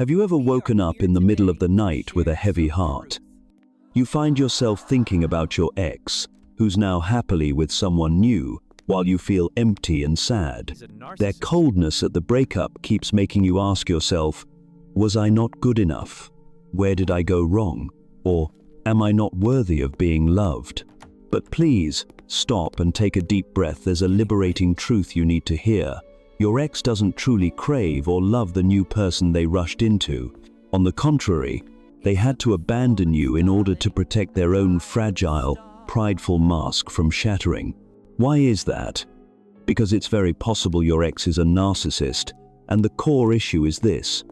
Have you ever woken up in the middle of the night with a heavy heart? You find yourself thinking about your ex, who's now happily with someone new, while you feel empty and sad. Their coldness at the breakup keeps making you ask yourself, was I not good enough? Where did I go wrong? Or, am I not worthy of being loved? But please, stop and take a deep breath. There's a liberating truth you need to hear. Your ex doesn't truly crave or love the new person they rushed into. On the contrary, they had to abandon you in order to protect their own fragile, prideful mask from shattering. Why is that? Because it's very possible your ex is a narcissist, and the core issue is this: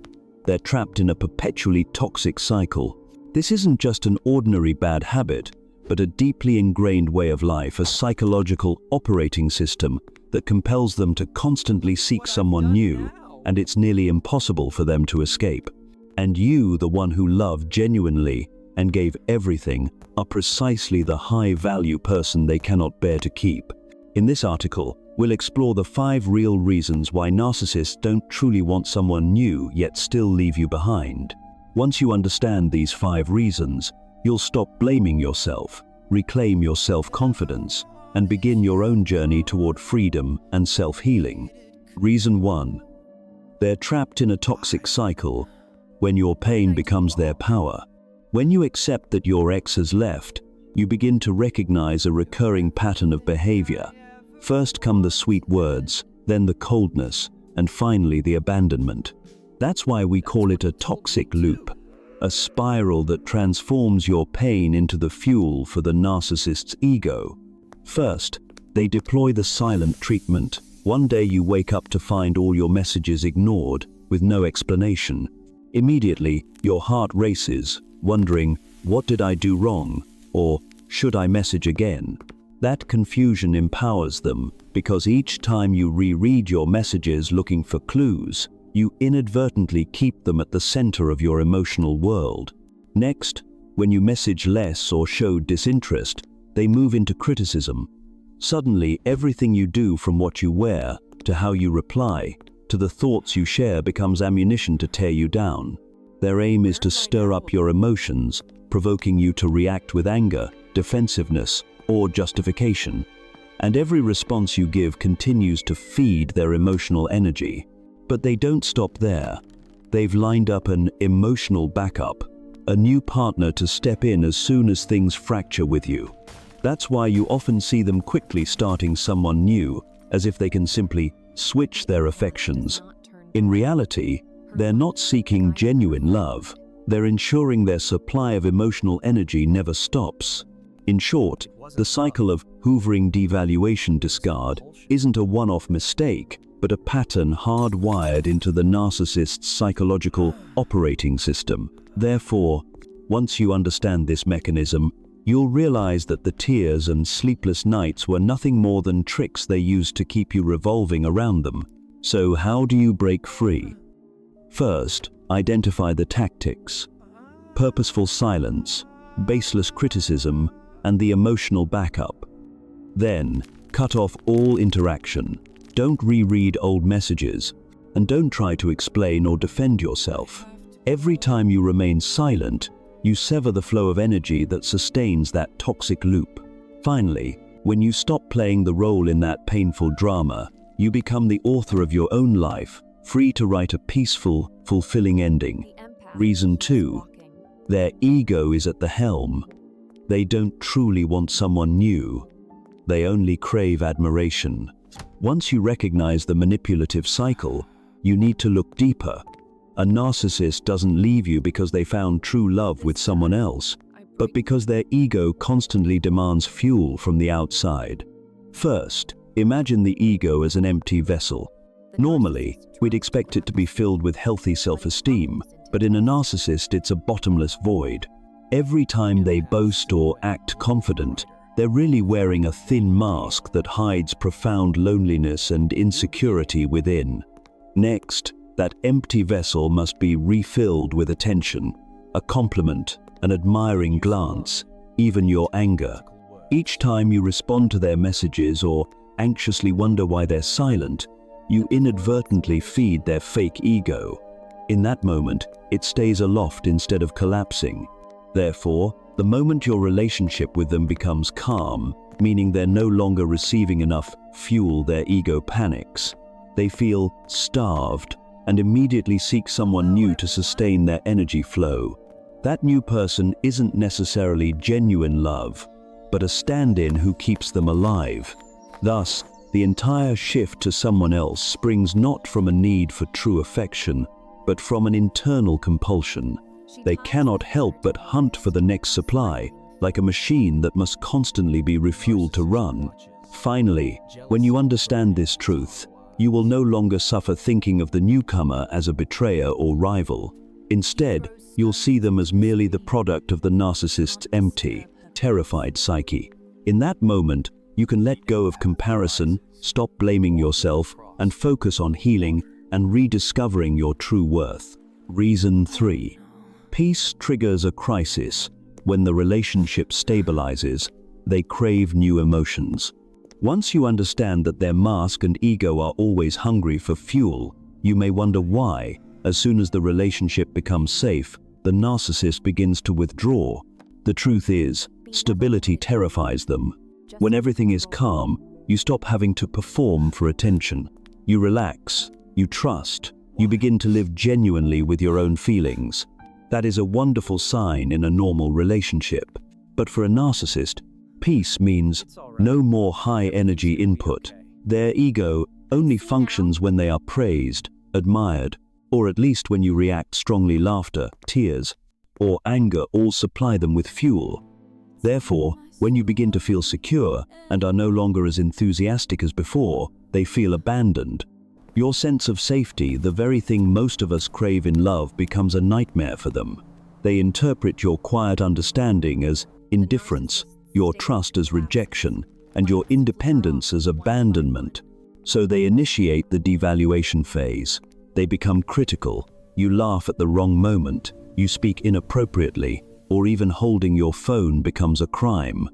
they're trapped in a perpetually toxic cycle. This isn't just an ordinary bad habit, but a deeply ingrained way of life, a psychological operating system that compels them to constantly seek someone new, and it's nearly impossible for them to escape. And you, the one who loved genuinely and gave everything, are precisely the high-value person they cannot bear to keep. In this article, we'll explore the 5 real reasons why narcissists don't truly want someone new yet still leave you behind. Once you understand these 5 reasons, you'll stop blaming yourself, reclaim your self-confidence, and begin your own journey toward freedom and self-healing. Reason 1. They're trapped in a toxic cycle when your pain becomes their power. When you accept that your ex has left, you begin to recognize a recurring pattern of behavior. First come the sweet words, then the coldness, and finally the abandonment. That's why we call it a toxic loop, a spiral that transforms your pain into the fuel for the narcissist's ego. First, they deploy the silent treatment. One day you wake up to find all your messages ignored, with no explanation. Immediately, your heart races, wondering, what did I do wrong? Or, should I message again? That confusion empowers them, because each time you reread your messages looking for clues, you inadvertently keep them at the center of your emotional world. Next, when you message less or show disinterest, they move into criticism. Suddenly, everything you do, from what you wear, to how you reply, to the thoughts you share, becomes ammunition to tear you down. Their aim is to stir up your emotions, provoking you to react with anger, defensiveness, or justification. And every response you give continues to feed their emotional energy. But they don't stop there. They've lined up an emotional backup, a new partner to step in as soon as things fracture with you. That's why you often see them quickly starting someone new, as if they can simply switch their affections. In reality, they're not seeking genuine love. They're ensuring their supply of emotional energy never stops. In short, the cycle of hoovering, devaluation, discard isn't a one-off mistake, but a pattern hardwired into the narcissist's psychological operating system. Therefore, once you understand this mechanism, you'll realize that the tears and sleepless nights were nothing more than tricks they used to keep you revolving around them. So how do you break free? First, identify the tactics: purposeful silence, baseless criticism, and the emotional backup. Then, cut off all interaction. Don't reread old messages, and don't try to explain or defend yourself. Every time you remain silent, you sever the flow of energy that sustains that toxic loop. Finally, when you stop playing the role in that painful drama, you become the author of your own life, free to write a peaceful, fulfilling ending. Reason 2. Their ego is at the helm. They don't truly want someone new. They only crave admiration. Once you recognize the manipulative cycle, you need to look deeper. A narcissist doesn't leave you because they found true love with someone else, but because their ego constantly demands fuel from the outside. First, imagine the ego as an empty vessel. Normally, we'd expect it to be filled with healthy self-esteem, but in a narcissist, it's a bottomless void. Every time they boast or act confident, they're really wearing a thin mask that hides profound loneliness and insecurity within. Next, that empty vessel must be refilled with attention, a compliment, an admiring glance, even your anger. Each time you respond to their messages or anxiously wonder why they're silent, you inadvertently feed their fake ego. In that moment, it stays aloft instead of collapsing. Therefore, the moment your relationship with them becomes calm, meaning they're no longer receiving enough fuel, their ego panics. They feel starved and immediately seek someone new to sustain their energy flow. That new person isn't necessarily genuine love, but a stand-in who keeps them alive. Thus, the entire shift to someone else springs not from a need for true affection, but from an internal compulsion. They cannot help but hunt for the next supply, like a machine that must constantly be refueled to run. Finally, when you understand this truth, you will no longer suffer thinking of the newcomer as a betrayer or rival. Instead, you'll see them as merely the product of the narcissist's empty, terrified psyche. In that moment, you can let go of comparison, stop blaming yourself, and focus on healing and rediscovering your true worth. Reason 3. Peace triggers a crisis. When the relationship stabilizes, they crave new emotions. Once you understand that their mask and ego are always hungry for fuel, you may wonder why, as soon as the relationship becomes safe, the narcissist begins to withdraw. The truth is, stability terrifies them. When everything is calm, you stop having to perform for attention. You relax, you trust, you begin to live genuinely with your own feelings. That is a wonderful sign in a normal relationship. But for a narcissist, peace means no more high-energy input. Their ego only functions when they are praised, admired, or at least when you react strongly. Laughter, tears, or anger all supply them with fuel. Therefore, when you begin to feel secure and are no longer as enthusiastic as before, they feel abandoned. Your sense of safety, the very thing most of us crave in love, becomes a nightmare for them. They interpret your quiet understanding as indifference, your trust as rejection, and your independence as abandonment. So they initiate the devaluation phase. They become critical. You laugh at the wrong moment, you speak inappropriately, or even holding your phone becomes a crime.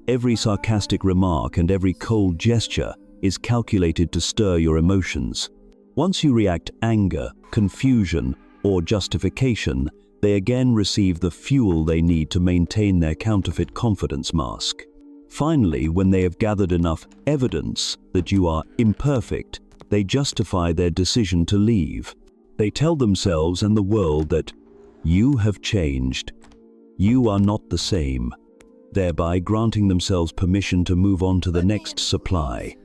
Every sarcastic remark and every cold gesture is calculated to stir your emotions. Once you react anger, confusion, or justification, they again receive the fuel they need to maintain their counterfeit confidence mask. Finally, when they have gathered enough evidence that you are imperfect, they justify their decision to leave. They tell themselves and the world that you have changed. You are not the same, thereby granting themselves permission to move on to the next supply.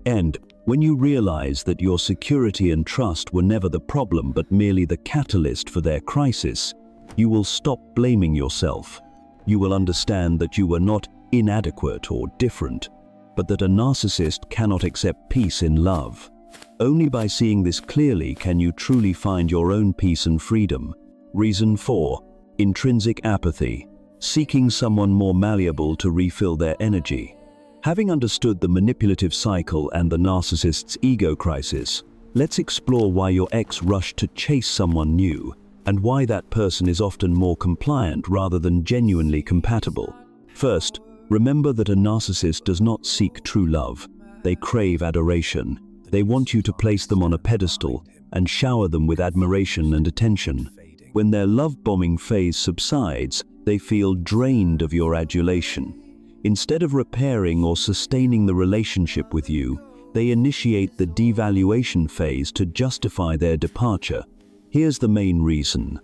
And when you realize that your security and trust were never the problem but merely the catalyst for their crisis, you will stop blaming yourself. You will understand that you were not inadequate or different, but that a narcissist cannot accept peace in love. Only by seeing this clearly can you truly find your own peace and freedom. Reason 4. Intrinsic apathy. Seeking someone more malleable to refill their energy. Having understood the manipulative cycle and the narcissist's ego crisis, let's explore why your ex rushed to chase someone new, and why that person is often more compliant rather than genuinely compatible. First, remember that a narcissist does not seek true love. They crave adoration. They want you to place them on a pedestal and shower them with admiration and attention. When their love-bombing phase subsides, they feel drained of your adulation. Instead of repairing or sustaining the relationship with you, they initiate the devaluation phase to justify their departure. Here's the main reason.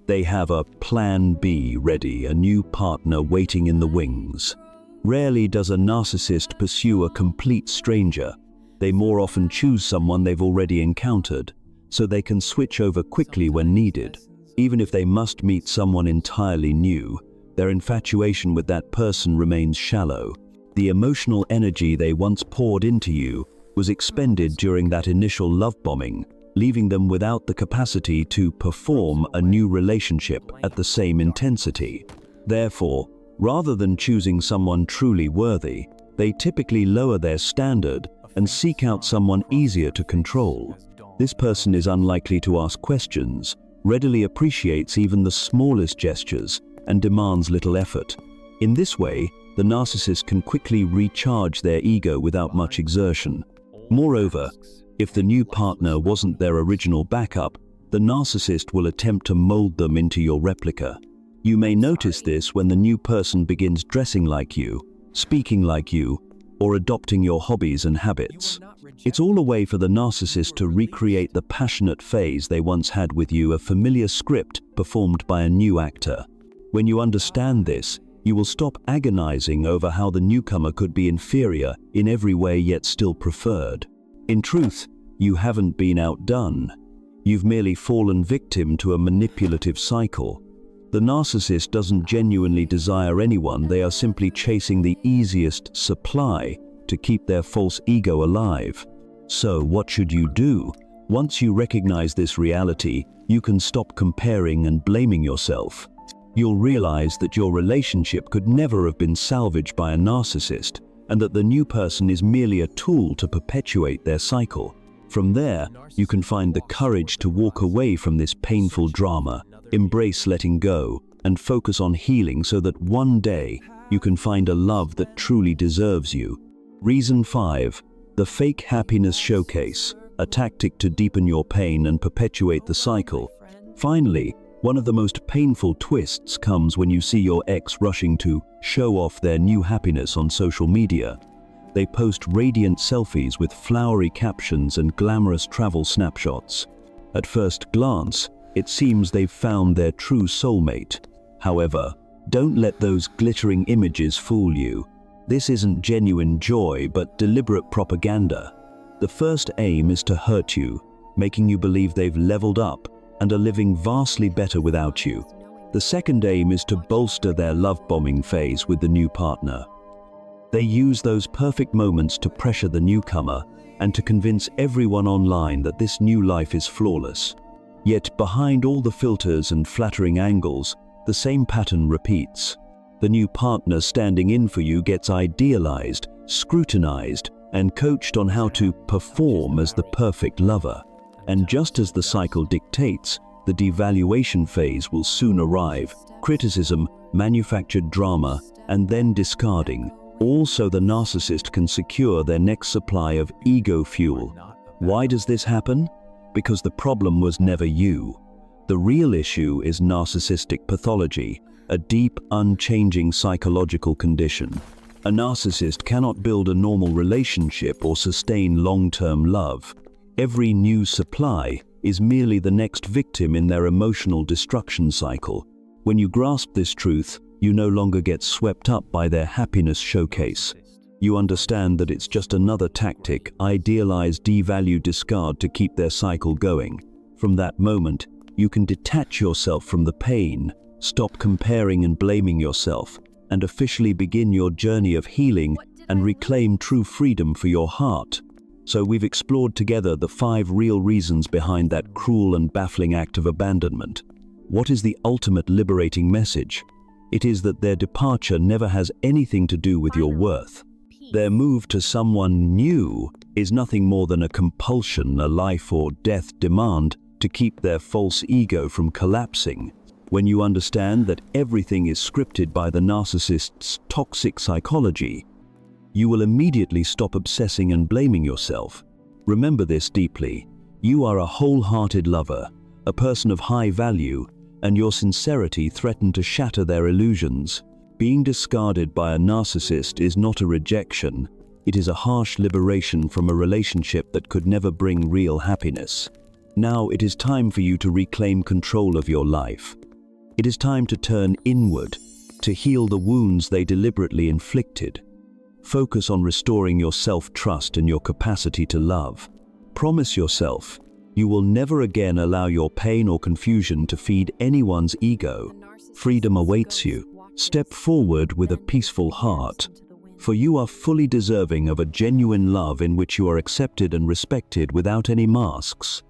They have a plan B ready, a new partner waiting in the wings. Rarely does a narcissist pursue a complete stranger. They more often choose someone they've already encountered, so they can switch over quickly when needed. Even if they must meet someone entirely new, their infatuation with that person remains shallow. The emotional energy they once poured into you was expended during that initial love bombing, leaving them without the capacity to perform a new relationship at the same intensity. Therefore, rather than choosing someone truly worthy, they typically lower their standard and seek out someone easier to control. This person is unlikely to ask questions, readily appreciates even the smallest gestures, and demands little effort. In this way, the narcissist can quickly recharge their ego without much exertion. Moreover, if the new partner wasn't their original backup, The narcissist will attempt to mold them into your replica. You may notice this when the new person begins dressing like you, speaking like you, or adopting your hobbies and habits. It's all a way for the narcissist to recreate the passionate phase they once had with you, a familiar script performed by a new actor. When you understand this, you will stop agonizing over how the newcomer could be inferior in every way yet still preferred. In truth, you haven't been outdone. You've merely fallen victim to a manipulative cycle. The narcissist doesn't genuinely desire anyone, they are simply chasing the easiest supply to keep their false ego alive. So what should you do? Once you recognize this reality, you can stop comparing and blaming yourself. You'll realize that your relationship could never have been salvaged by a narcissist, and that the new person is merely a tool to perpetuate their cycle. From there, you can find the courage to walk away from this painful drama, embrace letting go, and focus on healing so that one day you can find a love that truly deserves you. Reason 5. The fake happiness showcase, a tactic to deepen your pain and perpetuate the cycle. Finally, one of the most painful twists comes when you see your ex rushing to show off their new happiness on social media. They post radiant selfies with flowery captions and glamorous travel snapshots. At first glance, it seems they've found their true soulmate. However, don't let those glittering images fool you. This isn't genuine joy, but deliberate propaganda. The first aim is to hurt you, making you believe they've leveled up and are living vastly better without you. The second aim is to bolster their love-bombing phase with the new partner. They use those perfect moments to pressure the newcomer and to convince everyone online that this new life is flawless. Yet behind all the filters and flattering angles, the same pattern repeats. The new partner standing in for you gets idealized, scrutinized, and coached on how to perform as the perfect lover. And just as the cycle dictates, the devaluation phase will soon arrive. Criticism, manufactured drama, and then discarding. Also, the narcissist can secure their next supply of ego fuel. Why does this happen? Because the problem was never you. The real issue is narcissistic pathology, a deep, unchanging psychological condition. A narcissist cannot build a normal relationship or sustain long-term love. Every new supply is merely the next victim in their emotional destruction cycle. When you grasp this truth, you no longer get swept up by their happiness showcase. You understand that it's just another tactic, idealize, devalue, discard to keep their cycle going. From that moment, you can detach yourself from the pain, stop comparing and blaming yourself, and officially begin your journey of healing and reclaim true freedom for your heart. So we've explored together the 5 real reasons behind that cruel and baffling act of abandonment. What is the ultimate liberating message? It is that their departure never has anything to do with your worth. Their move to someone new is nothing more than a compulsion, a life or death demand to keep their false ego from collapsing. When you understand that everything is scripted by the narcissist's toxic psychology, you will immediately stop obsessing and blaming yourself. Remember this deeply. You are a wholehearted lover, a person of high value, and your sincerity threatened to shatter their illusions. Being discarded by a narcissist is not a rejection. It is a harsh liberation from a relationship that could never bring real happiness. Now it is time for you to reclaim control of your life. It is time to turn inward, to heal the wounds they deliberately inflicted. Focus on restoring your self-trust and your capacity to love. Promise yourself you will never again allow your pain or confusion to feed anyone's ego. Freedom awaits you. Step forward with a peaceful heart, for you are fully deserving of a genuine love in which you are accepted and respected without any masks.